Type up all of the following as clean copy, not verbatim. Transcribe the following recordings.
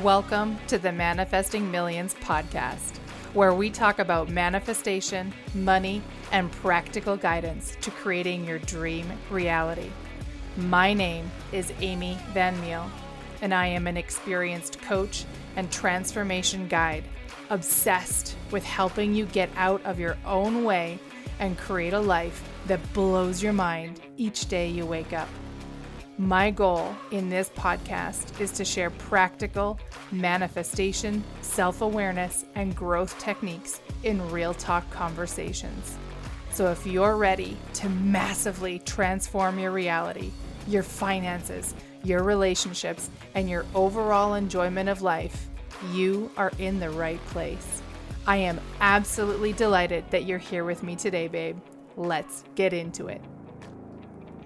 Welcome to the Manifesting Millions podcast, where we talk about manifestation, money, and practical guidance to creating your dream reality. My name is Amy Van Meel, and I am an experienced coach and transformation guide, obsessed with helping you get out of your own way and create a life that blows your mind each day you wake up. My goal in this podcast is to share practical manifestation, self-awareness, and growth techniques in real talk conversations. So if you're ready to massively transform your reality, your finances, your relationships, and your overall enjoyment of life, you are in the right place. I am absolutely delighted that you're here with me today, babe. Let's get into it.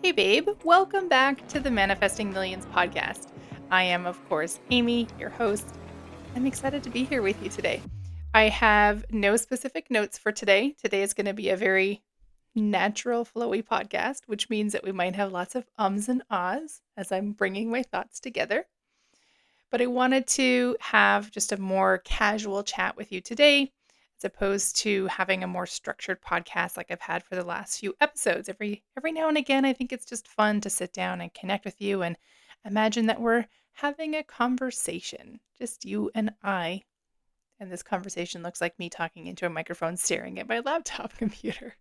Hey babe, welcome back to the Manifesting Millions podcast. I am, of course, Amy, your host. I'm excited to be here with you today. I have no specific notes for today. Today is going to be a very natural, flowy podcast, which means that we might have lots of ums and ahs as I'm bringing my thoughts together. But I wanted to have just a more casual chat with you today, as opposed to having a more structured podcast like I've had for the last few episodes. Every now and again, I think it's just fun to sit down and connect with you and imagine that we're having a conversation, just you and I. And this conversation looks like me talking into a microphone, staring at my laptop computer.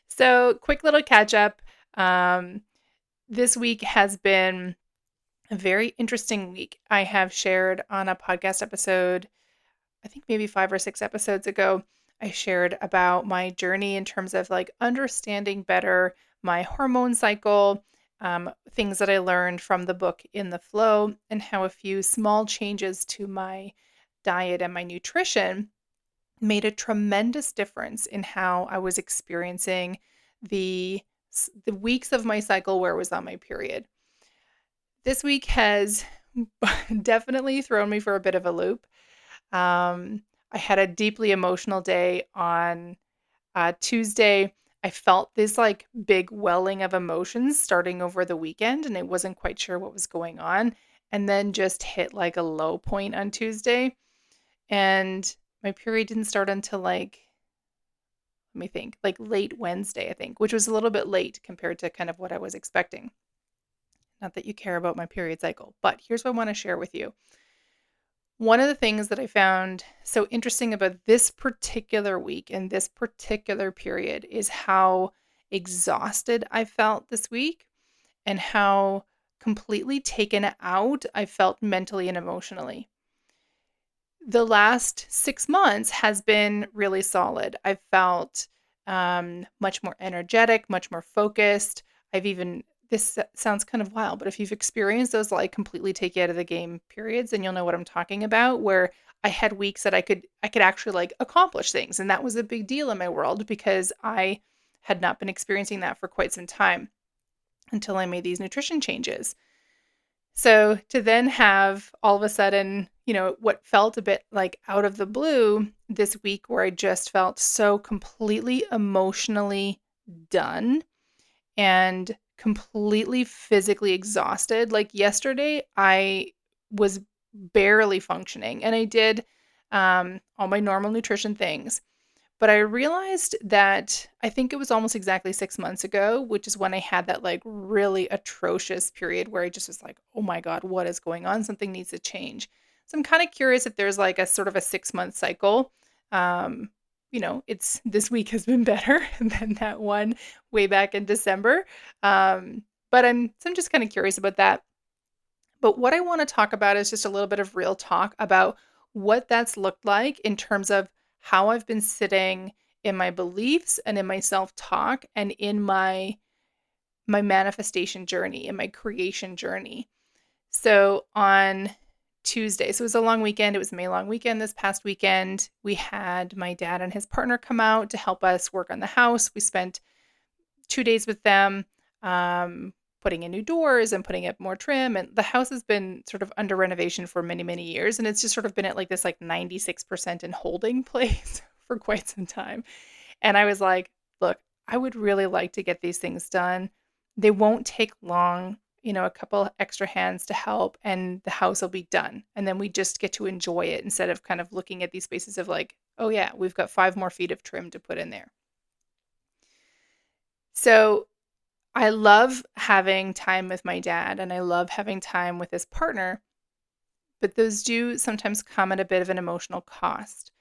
So, quick little catch up. This week has been a very interesting week. I have shared on a podcast episode, I think maybe 5 or 6 episodes ago, I shared about my journey in terms of like understanding better my hormone cycle, things that I learned from the book In the Flow, and how a few small changes to my diet and my nutrition made a tremendous difference in how I was experiencing the weeks of my cycle where I was on my period. This week has definitely thrown me for a bit of a loop. I had a deeply emotional day on Tuesday. I felt this like big welling of emotions starting over the weekend, and I wasn't quite sure what was going on. And then just hit like a low point on Tuesday. And my period didn't start until like late Wednesday, I think, which was a little bit late compared to kind of what I was expecting. Not that you care about my period cycle, but here's what I want to share with you. One of the things that I found so interesting about this particular week and this particular period is how exhausted I felt this week and how completely taken out I felt mentally and emotionally. The last 6 months has been really solid. I've felt much more energetic, much more focused. This sounds kind of wild, but if you've experienced those like completely take you out of the game periods, then you'll know what I'm talking about, where I had weeks that I could actually like accomplish things. And that was a big deal in my world because I had not been experiencing that for quite some time until I made these nutrition changes. So to then have all of a sudden, what felt a bit like out of the blue this week where I just felt so completely emotionally done and completely physically exhausted. Like yesterday, I was barely functioning and I did all my normal nutrition things. But I realized that I think it was almost exactly 6 months ago, which is when I had that like really atrocious period where I just was like, oh my God, what is going on? Something needs to change. So I'm kind of curious if there's like a sort of a 6-month cycle. It's this week has been better than that one way back in December. But I'm just kind of curious about that. But what I want to talk about is just a little bit of real talk about what that's looked like in terms of how I've been sitting in my beliefs and in my self-talk and in my manifestation journey, in my creation journey. So on Tuesday, so it was a long weekend. It was May long weekend this past weekend. We had my dad and his partner come out to help us work on the house. We spent 2 days with them, putting in new doors and putting up more trim. And the house has been sort of under renovation for many, many years. And it's just sort of been at like this like 96% in holding place for quite some time. And I was like, look, I would really like to get these things done. They won't take long. a couple extra hands to help, and the house will be done. And then we just get to enjoy it instead of kind of looking at these spaces of like, oh yeah, we've got 5 more feet of trim to put in there. So I love having time with my dad, and I love having time with his partner, but those do sometimes come at a bit of an emotional cost.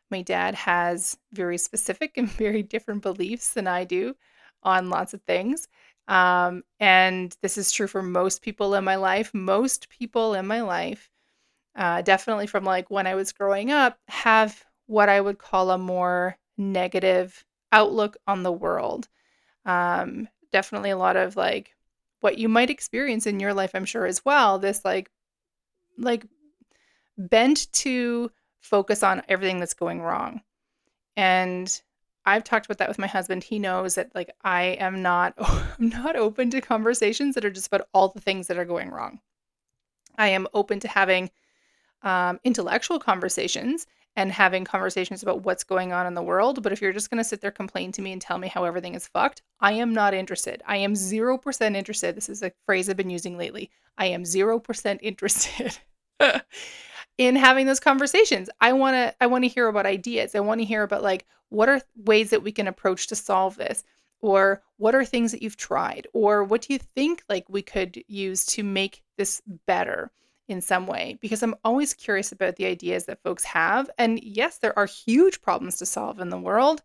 My dad has very specific and very different beliefs than I do on lots of things. And this is true for most people in my life. Most people in my life, definitely from like when I was growing up, have what I would call a more negative outlook on the world. Definitely a lot of like what you might experience in your life, I'm sure as well. This like bent to focus on everything that's going wrong. And I've talked about that with my husband. He knows that like I am not I'm not open to conversations that are just about all the things that are going wrong. I am open to having intellectual conversations and having conversations about what's going on in the world. But if you're just going to sit there, complain to me and tell me how everything is fucked, I am not interested. I am 0% interested. This is a phrase I've been using lately. I am 0% interested in having those conversations. I want to hear about ideas. I want to hear about like, what are ways that we can approach to solve this? Or what are things that you've tried? Or what do you think like we could use to make this better in some way? Because I'm always curious about the ideas that folks have. And yes, there are huge problems to solve in the world.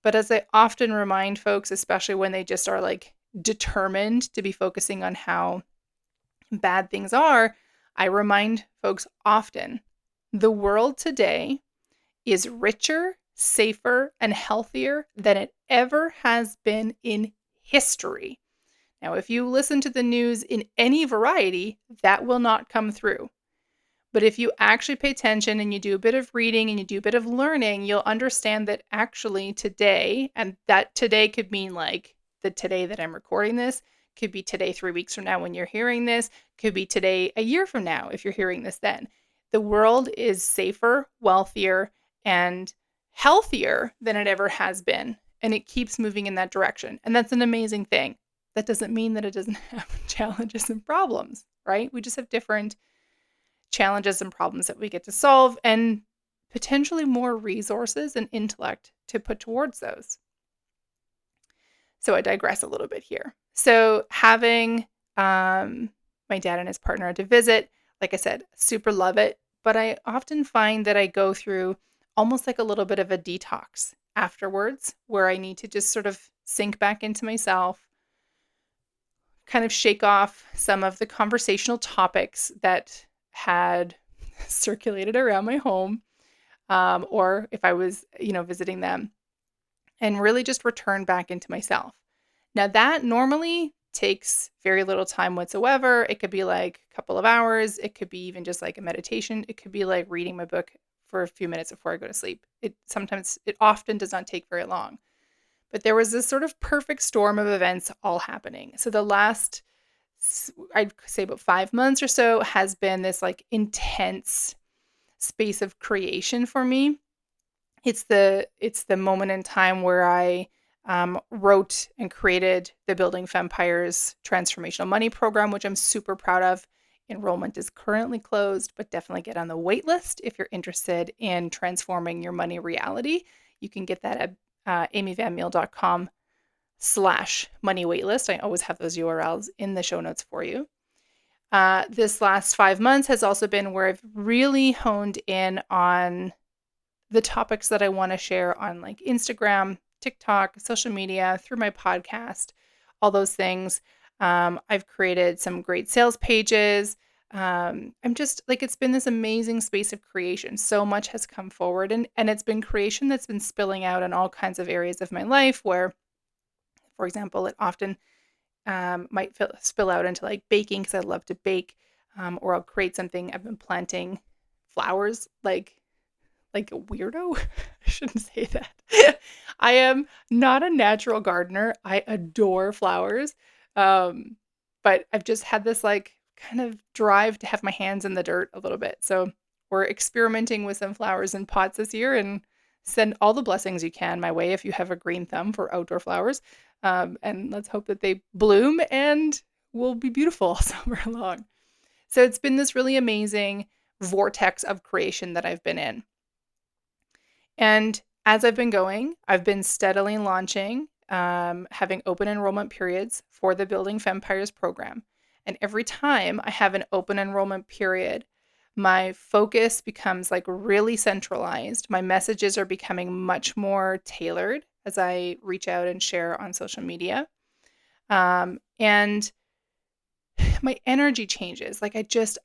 But as I often remind folks, especially when they just are like determined to be focusing on how bad things are, I remind folks often, the world today is richer, safer, and healthier than it ever has been in history. Now, if you listen to the news in any variety, that will not come through. But if you actually pay attention and you do a bit of reading and you do a bit of learning, you'll understand that actually today, and that today could mean like the today that I'm recording this, could be today 3 weeks from now when you're hearing this, could be today a year from now if you're hearing this then. The world is safer, wealthier, and healthier than it ever has been. And it keeps moving in that direction. And that's an amazing thing. That doesn't mean that it doesn't have challenges and problems, right? We just have different challenges and problems that we get to solve, and potentially more resources and intellect to put towards those. So I digress a little bit here. So having my dad and his partner to visit, like I said, super love it. But I often find that I go through almost like a little bit of a detox afterwards, where I need to just sort of sink back into myself, kind of shake off some of the conversational topics that had circulated around my home, or if I was, visiting them, and really just return back into myself. Now that normally takes very little time whatsoever. It could be like a couple of hours. It could be even just like a meditation. It could be like reading my book for a few minutes before I go to sleep. It often does not take very long. But there was this sort of perfect storm of events all happening. So the last, I'd say about 5 months or so, has been this like intense space of creation for me. It's the moment in time where I wrote and created the Building Vampires Transformational Money Program, which I'm super proud of. Enrollment is currently closed, but definitely get on the wait list if you're interested in transforming your money reality. You can get that at amyvanmeal.com/money waitlist. I always have those URLs in the show notes for you. This last 5 months has also been where I've really honed in on the topics that I want to share on like Instagram, TikTok, social media, through my podcast, all those things. I've created some great sales pages. I'm just like, it's been this amazing space of creation. So much has come forward, and it's been creation that's been spilling out in all kinds of areas of my life where, for example, it often might spill out into like baking because I love to bake, or I'll create something. I've been planting flowers like a weirdo. I shouldn't say that. I am not a natural gardener. I adore flowers. But I've just had this like kind of drive to have my hands in the dirt a little bit. So we're experimenting with some flowers in pots this year, and send all the blessings you can my way if you have a green thumb for outdoor flowers. And let's hope that they bloom and will be beautiful all summer long. So it's been this really amazing vortex of creation that I've been in. And as I've been going, I've been steadily launching, having open enrollment periods for the Building Vampires program. And every time I have an open enrollment period, my focus becomes like really centralized. My messages are becoming much more tailored as I reach out and share on social media. And my energy changes. Like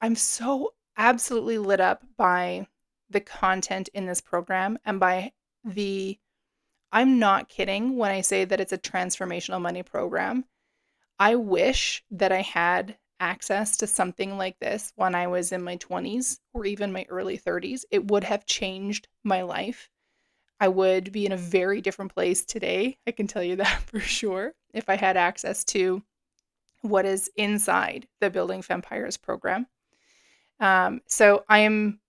I'm so absolutely lit up by the content in this program and by the, I'm not kidding when I say that it's a transformational money program. I wish that I had access to something like this when I was in my 20s or even my early 30s. It would have changed my life. I would be in a very different place today. I can tell you that for sure if I had access to what is inside the Building Vampires program. So I am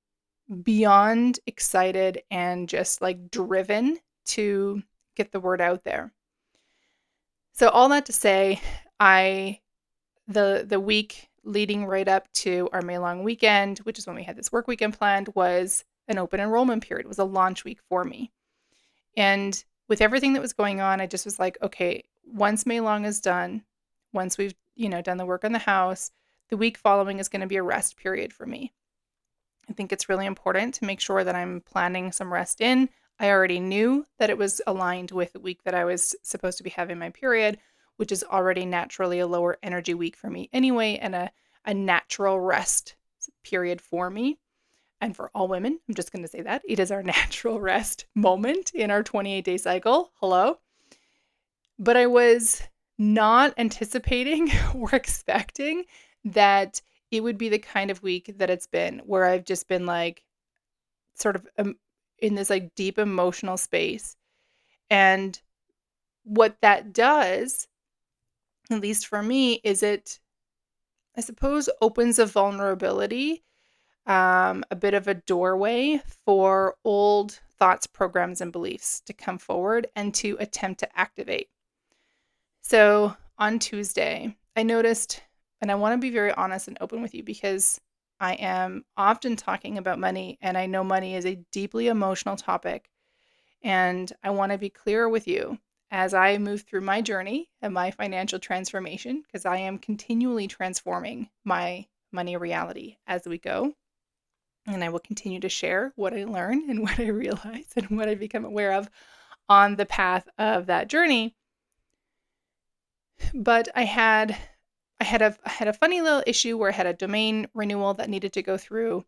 beyond excited and just like driven to get the word out there. So all that to say, the week leading right up to our May long weekend, which is when we had this work weekend planned, was an open enrollment period. It was a launch week for me. And with everything that was going on, I just was like, okay, once May long is done, once we've, done the work on the house, the week following is going to be a rest period for me. I think it's really important to make sure that I'm planning some rest in. I already knew that it was aligned with the week that I was supposed to be having my period, which is already naturally a lower energy week for me anyway, and a natural rest period for me. And for all women, I'm just going to say that it is our natural rest moment in our 28-day cycle. Hello. But I was not anticipating or expecting that it would be the kind of week that it's been, where I've just been like sort of in this like deep emotional space. And what that does, at least for me, is it, I suppose, opens a vulnerability, a bit of a doorway for old thoughts, programs, and beliefs to come forward and to attempt to activate. So on Tuesday, I noticed, and I want to be very honest and open with you because I am often talking about money, and I know money is a deeply emotional topic. And I want to be clear with you as I move through my journey and my financial transformation, because I am continually transforming my money reality as we go. And I will continue to share what I learn and what I realize and what I become aware of on the path of that journey. But I had a funny little issue where I had a domain renewal that needed to go through,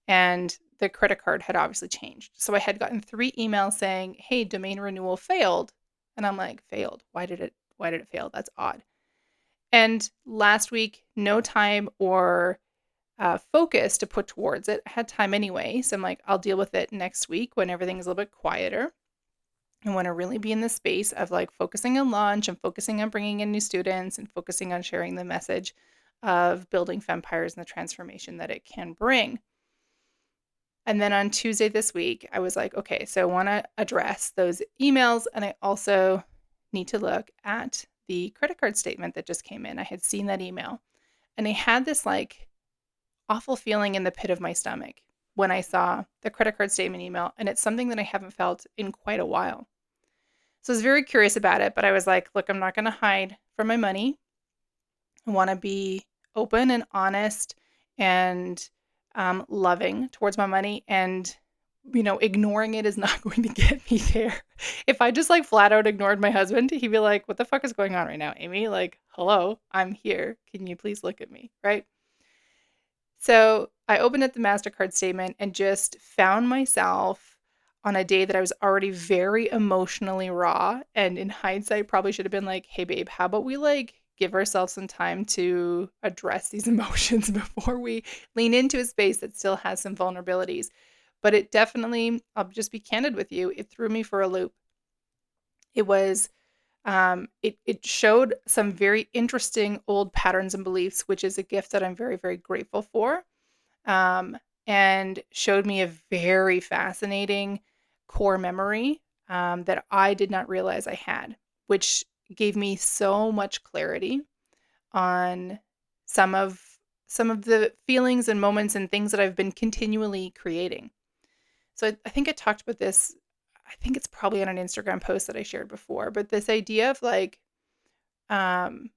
and the credit card had obviously changed. So I had gotten 3 emails saying, "Hey, domain renewal failed." And I'm like, "Failed? Why did it fail? That's odd." And last week, no time or focus to put towards it. I had time anyway, so I'm like, I'll deal with it next week when everything is a little bit quieter. I want to really be in the space of like focusing on launch and focusing on bringing in new students and focusing on sharing the message of building vampires and the transformation that it can bring. And then on Tuesday this week, I was like, okay, so I want to address those emails, and I also need to look at the credit card statement that just came in. I had seen that email, and I had this like awful feeling in the pit of my stomach when I saw the credit card statement email, and it's something that I haven't felt in quite a while. So I was very curious about it, but I was like, look, I'm not going to hide from my money. I want to be open and honest and loving towards my money. And, ignoring it is not going to get me there. If I just like flat out ignored my husband, he'd be like, what the fuck is going on right now, Amy? Like, hello, I'm here. Can you please look at me? Right? So I opened up the MasterCard statement and just found myself on a day that I was already very emotionally raw. And in hindsight, probably should have been like, hey, babe, how about we like give ourselves some time to address these emotions before we lean into a space that still has some vulnerabilities. But it definitely, I'll just be candid with you, it threw me for a loop. It was, it showed some very interesting old patterns and beliefs, which is a gift that I'm very, very grateful for. And showed me a very fascinating core memory that I did not realize I had, which gave me so much clarity on some of the feelings and moments and things that I've been continually creating. So I think I talked about this. I think it's probably on an Instagram post that I shared before, but this idea of like, um,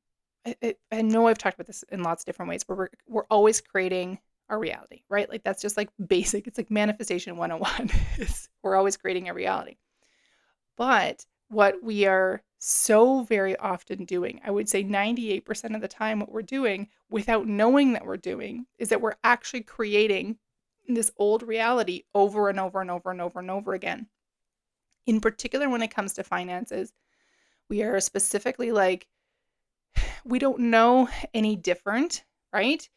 I know I've talked about this in lots of different ways, but we're always creating our reality, right? Like that's just like basic. It's like manifestation 101. We're always creating a reality. But what we are so very often doing, I would say 98% of the time, what we're doing without knowing that we're doing is that we're actually creating this old reality over and over and over and over and over again. In particular, when it comes to finances, we are specifically like, we don't know any different, right?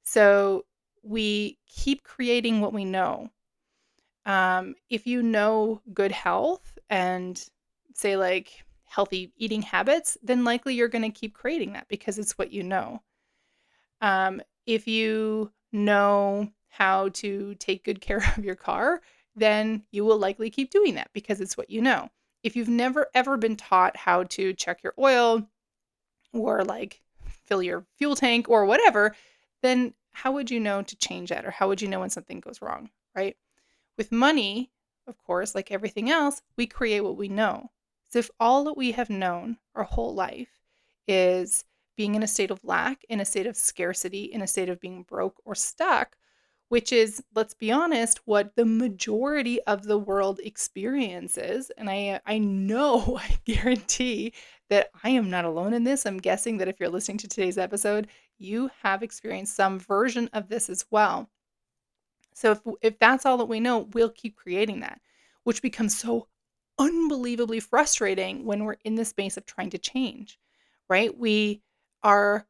So we keep creating what we know. If you know good health and say like healthy eating habits, then likely you're going to keep creating that because it's what you know. If you know how to take good care of your car, then you will likely keep doing that because it's what you know. If you've never ever been taught how to check your oil or like fill your fuel tank or whatever, then how would you know to change that or how would you know when something goes wrong, right? With money, of course, like everything else, we create what we know. So if all that we have known our whole life is being in a state of lack, in a state of scarcity, in a state of being broke or stuck, which is, let's be honest, what the majority of the world experiences. And I know, I guarantee that I am not alone in this. I'm guessing that if you're listening to today's episode, you have experienced some version of this as well. So if that's all that we know, we'll keep creating that, which becomes so unbelievably frustrating when we're in the space of trying to change, right? We are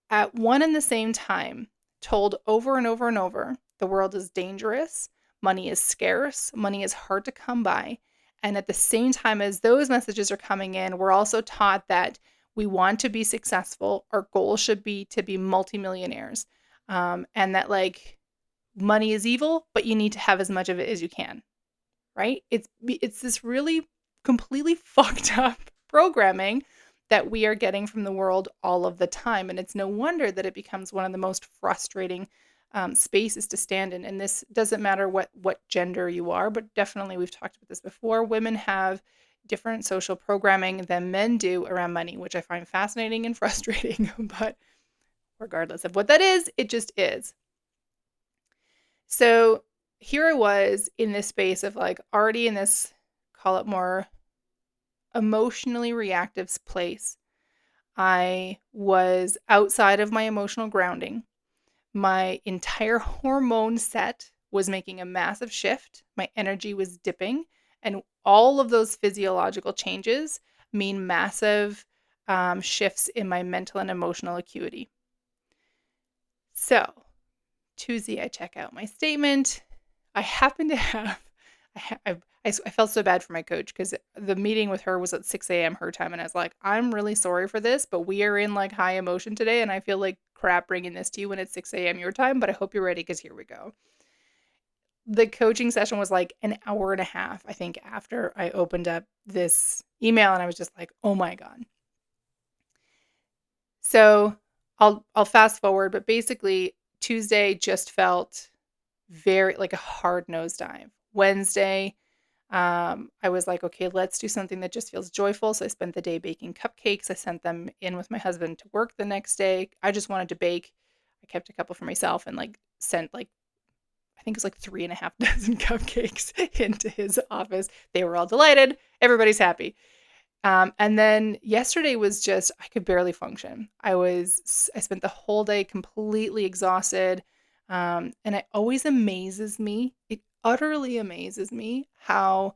at one and the same time told over and over and over the world is dangerous, money is scarce, money is hard to come by. And at the same time as those messages are coming in, we're also taught that we want to be successful. Our goal should be to be multimillionaires. And that like money is evil, but you need to have as much of it as you can, right? It's this really completely fucked up programming that we are getting from the world all of the time, and it's no wonder that it becomes one of the most frustrating spaces to stand in. And this doesn't matter what gender you are, but definitely we've talked about this before. Women have different social programming than men do around money, which I find fascinating and frustrating. But regardless of what that is, it just is. So here I was in this space of like already in this, call it more emotionally reactive place. I was outside of my emotional grounding. My entire hormone set was making a massive shift. My energy was dipping. And all of those physiological changes mean massive shifts in my mental and emotional acuity. So Tuesday, I check out my statement. I happen to have, I felt so bad for my coach because the meeting with her was at 6 a.m. her time. And I was like, I'm really sorry for this, but we are in like high emotion today. And I feel like crap bringing this to you when it's 6 a.m. your time, but I hope you're ready because here we go. The coaching session was like an hour and a half, I think, after I opened up this email. And I was just like, oh my God. So I'll fast forward, but basically Tuesday just felt very like a hard nosedive. Wednesday, I was like, okay, let's do something that just feels joyful. So I spent the day baking cupcakes. I sent them in with my husband to work the next day. I just wanted to bake. I kept a couple for myself and like sent like, I think it was like 3.5 dozen cupcakes into his office. They were all delighted. Everybody's happy. And then yesterday was just, I could barely function. I spent the whole day completely exhausted. And it always amazes me. It utterly amazes me how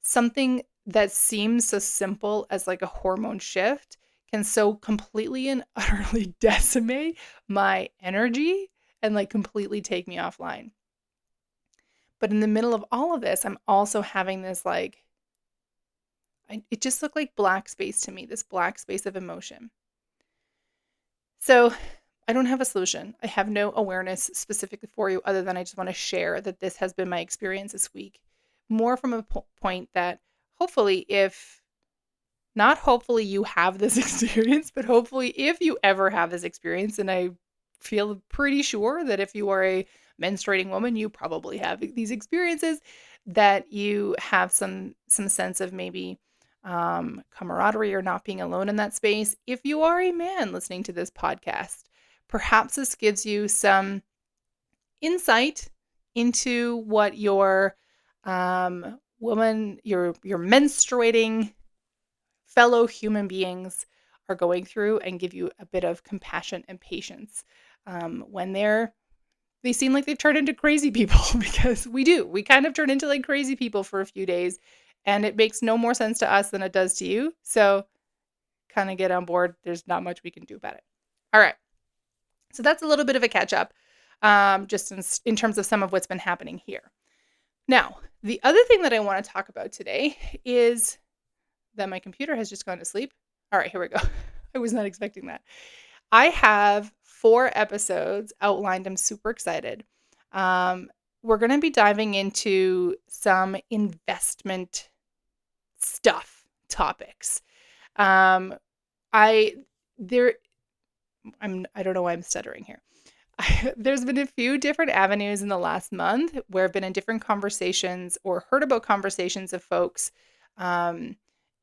something that seems so simple as like a hormone shift can so completely and utterly decimate my energy and like completely take me offline. But in the middle of all of this, I'm also having this like, it just looked like black space to me, this black space of emotion. So I don't have a solution. I have no awareness specifically for you other than I just want to share that this has been my experience this week. More from a point that hopefully not hopefully you have this experience, but hopefully if you ever have this experience, and I feel pretty sure that if you are a menstruating woman, you probably have these experiences, that you have some sense of maybe camaraderie or not being alone in that space. If you are a man listening to this podcast, perhaps this gives you some insight into what your your menstruating fellow human beings are going through, and give you a bit of compassion and patience when they seem like they've turned into crazy people because we do. We kind of turn into like crazy people for a few days, and it makes no more sense to us than it does to you. So kind of get on board. There's not much we can do about it. All right. So that's a little bit of a catch up, just in terms of some of what's been happening here. Now, the other thing that I want to talk about today is that my computer has just gone to sleep. All right, here we go. I was not expecting that. I have 4 episodes outlined. I'm super excited. We're going to be diving into some investment topics. I don't know why I'm stuttering here. There's been a few different avenues in the last month where I've been in different conversations or heard about conversations of folks,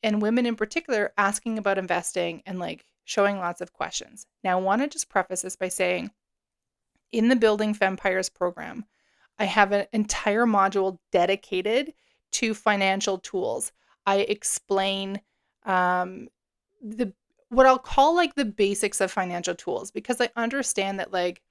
and women in particular, asking about investing and like showing lots of questions. Now, I want to just preface this by saying, in the Building Fempires program, I have an entire module dedicated to financial tools. I explain the what I'll call like the basics of financial tools, because I understand that like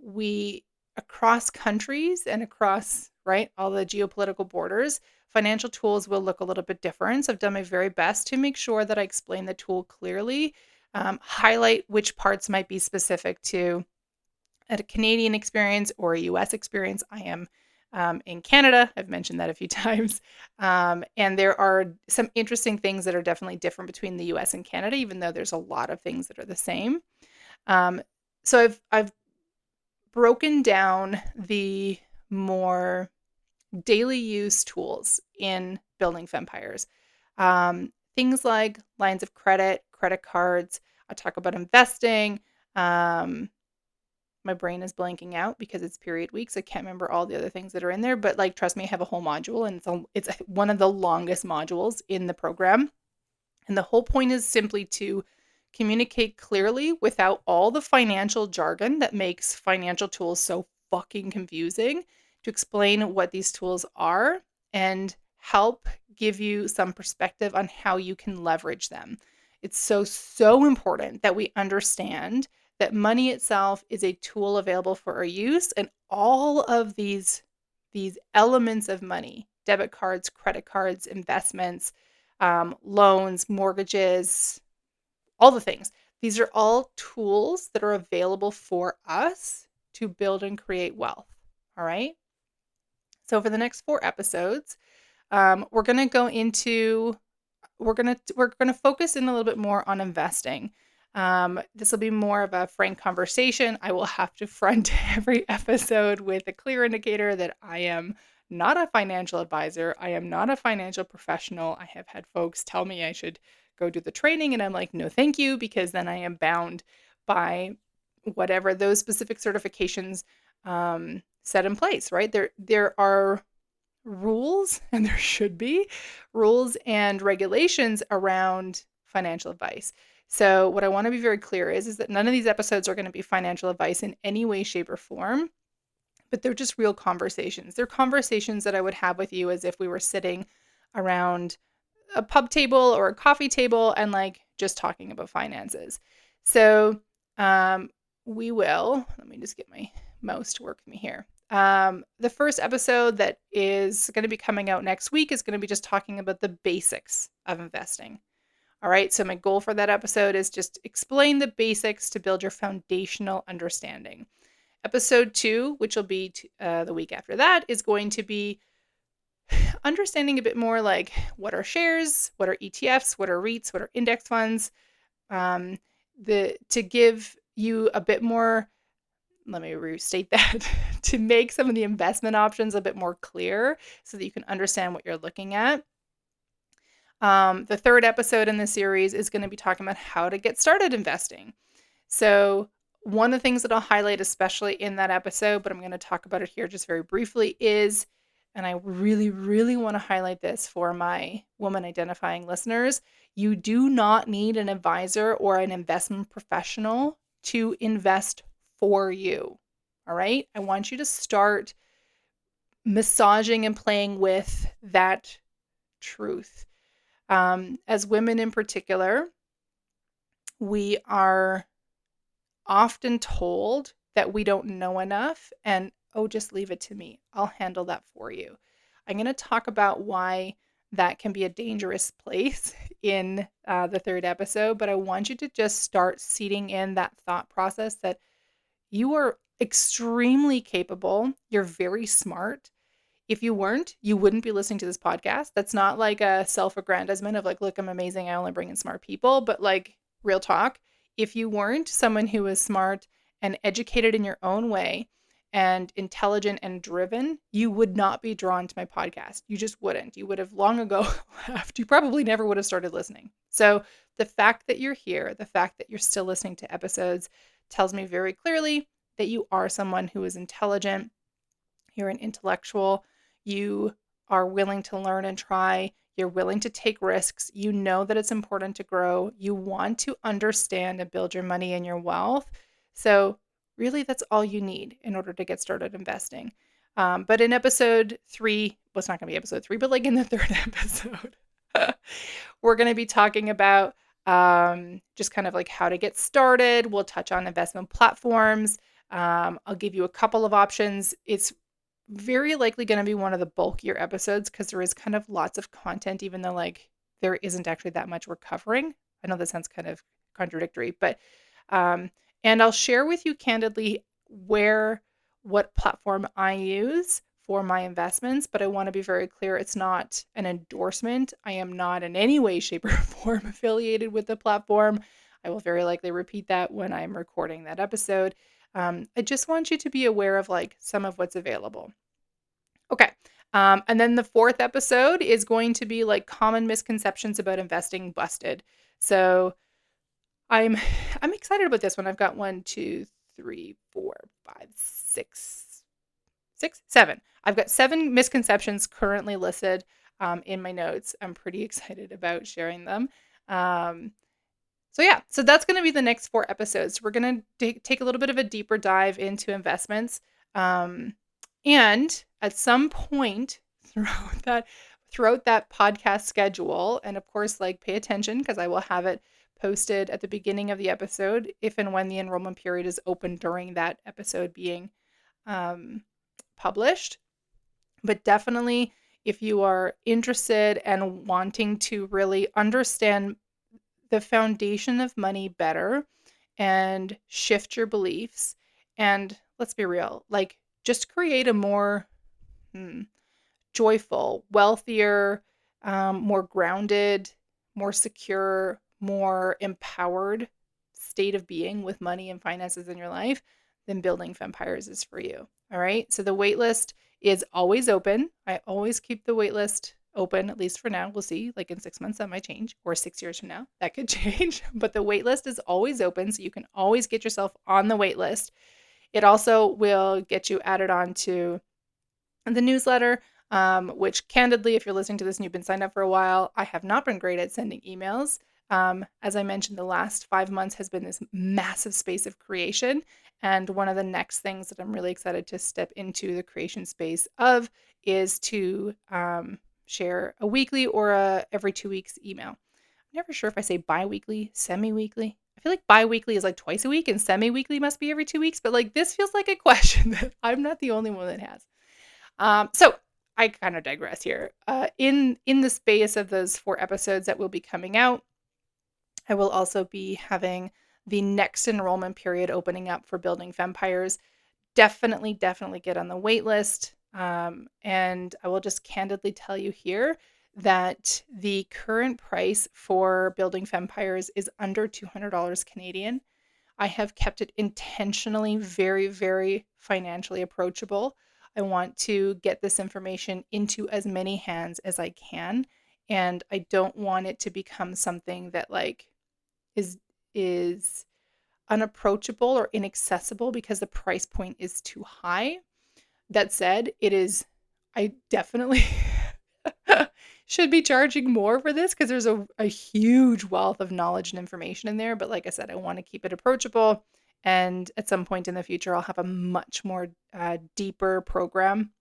we across countries and across, right, all the geopolitical borders, financial tools will look a little bit different. So I've done my very best to make sure that I explain the tool clearly, highlight which parts might be specific to a Canadian experience or a US experience. I am in Canada. I've mentioned that a few times. And there are some interesting things that are definitely different between the US and Canada, even though there's a lot of things that are the same. So I've broken down the more daily use tools in Building Fempires. Things like lines of credit, credit cards. I talk about investing. My brain is blanking out because it's period week, so I can't remember all the other things that are in there. But like, trust me, I have a whole module, and it's one of the longest modules in the program. And the whole point is simply to communicate clearly without all the financial jargon that makes financial tools so fucking confusing, to explain what these tools are and help give you some perspective on how you can leverage them. It's so important that we understand that money itself is a tool available for our use, and all of these elements of money, debit cards, credit cards, investments, loans, mortgages, all the things. These are all tools that are available for us to build and create wealth. All right. So for the next 4 episodes, we're going to focus in a little bit more on investing. This will be more of a frank conversation. I will have to front every episode with a clear indicator that I am not a financial advisor. I am not a financial professional. I have had folks tell me I should go do the training, and I'm like, no, thank you, because then I am bound by whatever those specific certifications set in place, right? There are rules, and there should be rules and regulations around financial advice. So what I want to be very clear is that none of these episodes are going to be financial advice in any way, shape, or form, but they're just real conversations. They're conversations that I would have with you as if we were sitting around a pub table or a coffee table and like just talking about finances. So we will, let me just get my mouse to work with me here. The first episode that is going to be coming out next week is going to be just talking about the basics of investing. All right, so my goal for that episode is just explain the basics to build your foundational understanding. Episode 2, which will be the week after that, is going to be understanding a bit more like what are shares, what are ETFs, what are REITs, what are index funds, to give you a bit more, let me restate that, to make some of the investment options a bit more clear so that you can understand what you're looking at. The third episode in the series is going to be talking about how to get started investing. So one of the things that I'll highlight, especially in that episode, but I'm going to talk about it here just very briefly, is, and I really, really want to highlight this for my woman identifying listeners, you do not need an advisor or an investment professional to invest for you. All right. I want you to start massaging and playing with that truth. As women in particular, we are often told that we don't know enough and, oh, just leave it to me. I'll handle that for you. I'm going to talk about why that can be a dangerous place in the third episode, but I want you to just start seeding in that thought process that you are extremely capable. You're very smart. If you weren't, you wouldn't be listening to this podcast. That's not like a self-aggrandizement of like, look, I'm amazing. I only bring in smart people. But like, real talk, if you weren't someone who is smart and educated in your own way and intelligent and driven, you would not be drawn to my podcast. You just wouldn't. You would have long ago left. You probably never would have started listening. So the fact that you're here, the fact that you're still listening to episodes tells me very clearly that you are someone who is intelligent. You're an intellectual. You are willing to learn and try. You're willing to take risks. You know that it's important to grow. You want to understand and build your money and your wealth. So, really, that's all you need in order to get started investing. But in episode 3, well, it's not going to be episode 3, but like in the third episode, we're going to be talking about just kind of like how to get started. We'll touch on investment platforms. I'll give you a couple of options. It's very likely going to be one of the bulkier episodes because there is kind of lots of content, even though like there isn't actually that much we're covering. I know that sounds kind of contradictory, but and I'll share with you candidly what platform I use for my investments, but I want to be very clear, it's not an endorsement. I am not in any way, shape, or form affiliated with the platform. I will very likely repeat that when I'm recording that episode. I just want you to be aware of like some of what's available. Okay. And then the fourth episode is going to be like common misconceptions about investing busted. So I'm I'm excited about this one. I've got 1, 2, 3, 4, 5, 6, 7. I've got 7 misconceptions currently listed in my notes. I'm pretty excited about sharing them. So that's going to be the next 4 episodes. We're going to take a little bit of a deeper dive into investments. And at some point throughout that podcast schedule, and of course, like pay attention because I will have it posted at the beginning of the episode if and when the enrollment period is open during that episode being published. But definitely, if you are interested and wanting to really understand the foundation of money better and shift your beliefs, and let's be real, like just create a more joyful, wealthier, more grounded, more secure, more empowered state of being with money and finances in your life, then building Vampires is for you. All right. So the waitlist is always open. I always keep the waitlist open, at least for now. We'll see. Like in 6 months, that might change, or 6 years from now, that could change. But the waitlist is always open. So you can always get yourself on the waitlist. It also will get you added on to the newsletter, which candidly, if you're listening to this and you've been signed up for a while, I have not been great at sending emails. As I mentioned, the last 5 months has been this massive space of creation. And one of the next things that I'm really excited to step into the creation space of is to share a weekly or a every 2 weeks email. I'm never sure if I say bi-weekly, semi-weekly. I feel like bi-weekly is like twice a week and semi-weekly must be every 2 weeks. But like this feels like a question that I'm not the only one that has. So I kind of digress here. In the space of those 4 episodes that will be coming out, I will also be having the next enrollment period opening up for Building Vampires. Definitely get on the wait list. And I will just candidly tell you here that the current price for Building Vampires is under $200 Canadian. I have kept it intentionally very, very financially approachable. I want to get this information into as many hands as I can, and I don't want it to become something that like is unapproachable or inaccessible because the price point is too high. That said, I definitely should be charging more for this because there's a huge wealth of knowledge and information in there. But like I said, I want to keep it approachable. And at some point in the future, I'll have a much more deeper program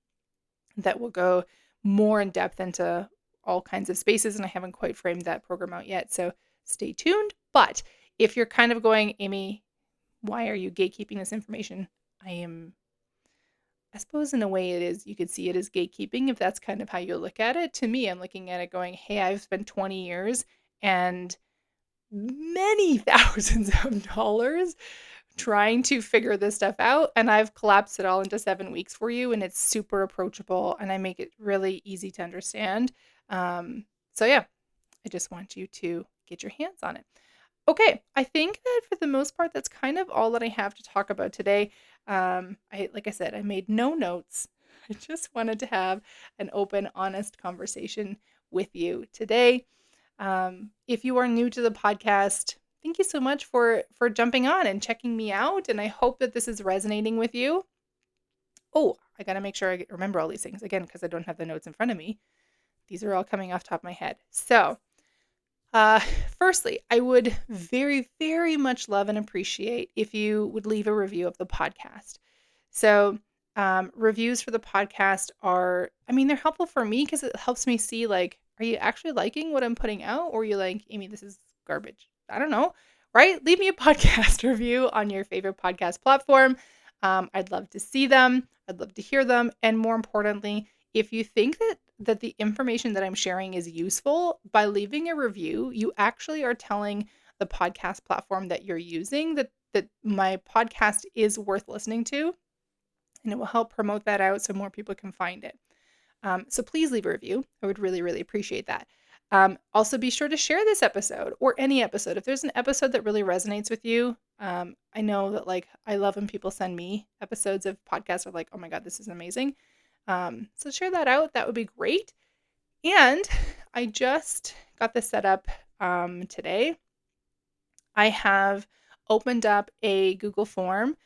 that will go more in depth into all kinds of spaces. And I haven't quite framed that program out yet. So stay tuned. But if you're kind of going, Amy, why are you gatekeeping this information? I suppose in a way it is, you could see it as gatekeeping if that's kind of how you look at it. To me, I'm looking at it going, hey, I've spent 20 years and many thousands of dollars trying to figure this stuff out. And I've collapsed it all into 7 weeks for you. And it's super approachable and I make it really easy to understand. So yeah, I just want you to get your hands on it. Okay, I think that for the most part, that's kind of all that I have to talk about today. Like I said, I made no notes. I just wanted to have an open, honest conversation with you today. If you are new to the podcast, thank you so much for jumping on and checking me out. And I hope that this is resonating with you. Oh, I got to make sure I remember all these things again because I don't have the notes in front of me. These are all coming off the top of my head. So, firstly, I would very, very much love and appreciate if you would leave a review of the podcast. So, reviews for the podcast they're helpful for me because it helps me see, like, are you actually liking what I'm putting out? Or are you like, Amy, this is garbage? I don't know, right? Leave me a podcast review on your favorite podcast platform. I'd love to see them. I'd love to hear them. And more importantly, if you think that the information that I'm sharing is useful, by leaving a review, you actually are telling the podcast platform that you're using that my podcast is worth listening to, and it will help promote that out so more people can find it. So please leave a review. I would really, really appreciate that. Also, be sure to share this episode or any episode. If there's an episode that really resonates with you, I know that I love when people send me episodes of podcasts of like, oh my God, this is amazing. So share that out. That would be great. And I just got this set up today. I have opened up a Google form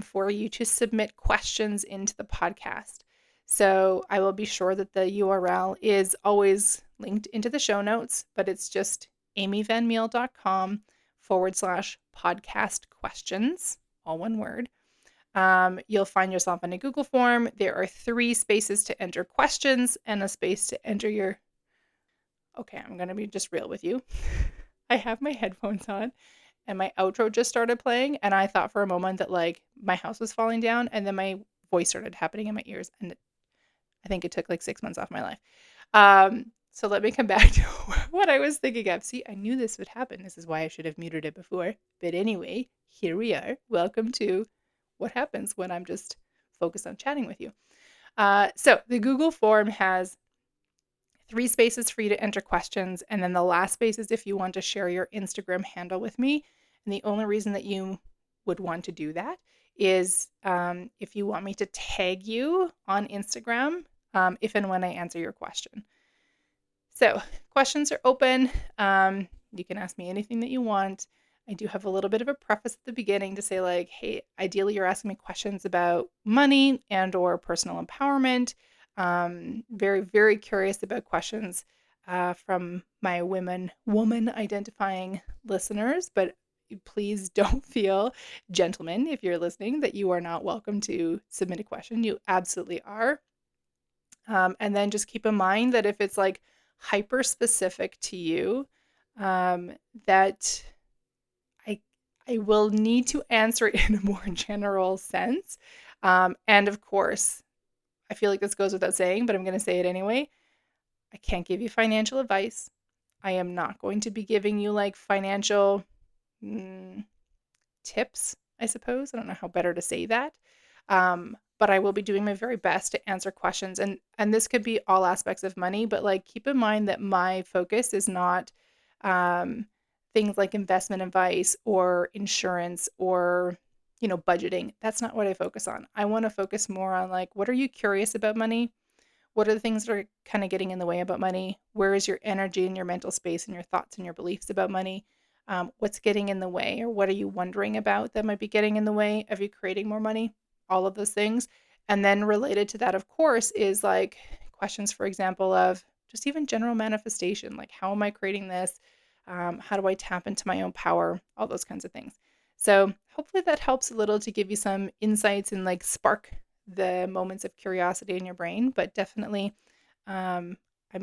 for you to submit questions into the podcast. So I will be sure that the URL is always linked into the show notes, but it's just amyvanmeel.com/podcast questions, all one word. You'll find yourself in a Google form. There are 3 spaces to enter questions and a space to enter your... Okay, I'm going to be just real with you. I have my headphones on and my outro just started playing and I thought for a moment that my house was falling down and then my voice started happening in my ears and I think it took 6 months off my life. So let me come back to what I was thinking of. See, I knew this would happen. This is why I should have muted it before. But anyway, here we are. Welcome to what happens when I'm just focused on chatting with you. So the Google form has 3 spaces for you to enter questions. And then the last space is if you want to share your Instagram handle with me. And the only reason that you would want to do that is if you want me to tag you on Instagram if and when I answer your question. So questions are open. You can ask me anything that you want. I do have a little bit of a preface at the beginning to say hey, ideally you're asking me questions about money and or personal empowerment. Very, very curious about questions from my woman identifying listeners, but please don't feel, gentlemen, if you're listening, that you are not welcome to submit a question. You absolutely are. And then just keep in mind that if it's hyper specific to you, that I will need to answer it in a more general sense. And of course, I feel like this goes without saying, but I'm going to say it anyway. I can't give you financial advice. I am not going to be giving you financial tips, I suppose. I don't know how better to say that. But I will be doing my very best to answer questions. And this could be all aspects of money, but keep in mind that my focus is not things like investment advice or insurance or, budgeting. That's not what I focus on. I want to focus more on what are you curious about money? What are the things that are kind of getting in the way about money? Where is your energy and your mental space and your thoughts and your beliefs about money? What's getting in the way, or what are you wondering about that might be getting in the way of you creating more money? All of those things. And then related to that, of course, is like questions, for example, of just even general manifestation, like how am I creating this? How do I tap into my own power? All those kinds of things. So hopefully that helps a little to give you some insights and like spark the moments of curiosity in your brain. But definitely, I'm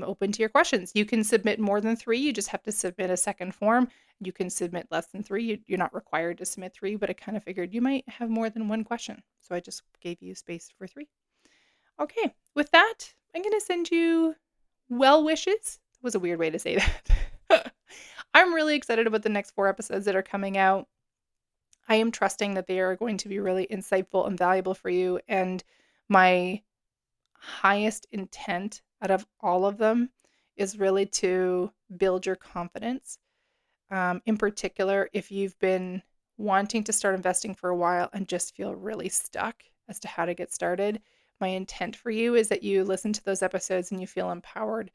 open to your questions. You can submit more than 3. You just have to submit a second form. You can submit less than 3. You're not required to submit 3, but I kind of figured you might have more than one question. So I just gave you space for 3. Okay, with that, I'm going to send you well wishes. That was a weird way to say that. I'm really excited about the next 4 episodes that are coming out. I am trusting that they are going to be really insightful and valuable for you. And my highest intent out of all of them is really to build your confidence. In particular, if you've been wanting to start investing for a while and just feel really stuck as to how to get started, my intent for you is that you listen to those episodes and you feel empowered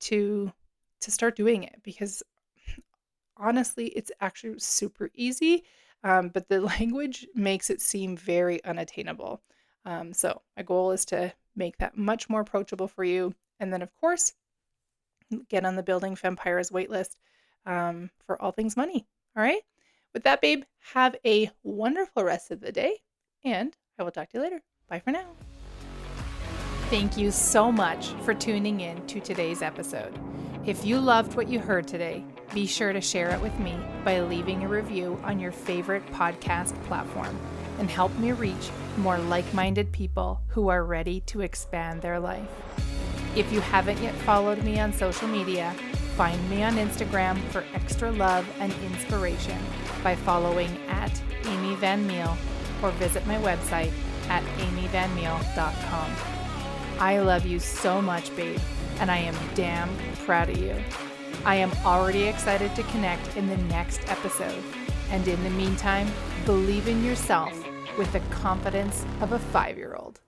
to start doing it, because honestly, it's actually super easy, but the language makes it seem very unattainable. So my goal is to make that much more approachable for you. And then, of course, get on the Building Vampires waitlist for all things money. All right? With that, babe, have a wonderful rest of the day, and I will talk to you later. Bye for now. Thank you so much for tuning in to today's episode. If you loved what you heard today, be sure to share it with me by leaving a review on your favorite podcast platform and help me reach more like-minded people who are ready to expand their life. If you haven't yet followed me on social media, find me on Instagram for extra love and inspiration by following @AmyVanMeal, or visit my website at amyvanmeal.com. I love you so much, babe, and I am damn proud of you. I am already excited to connect in the next episode. And in the meantime, believe in yourself with the confidence of a 5-year-old.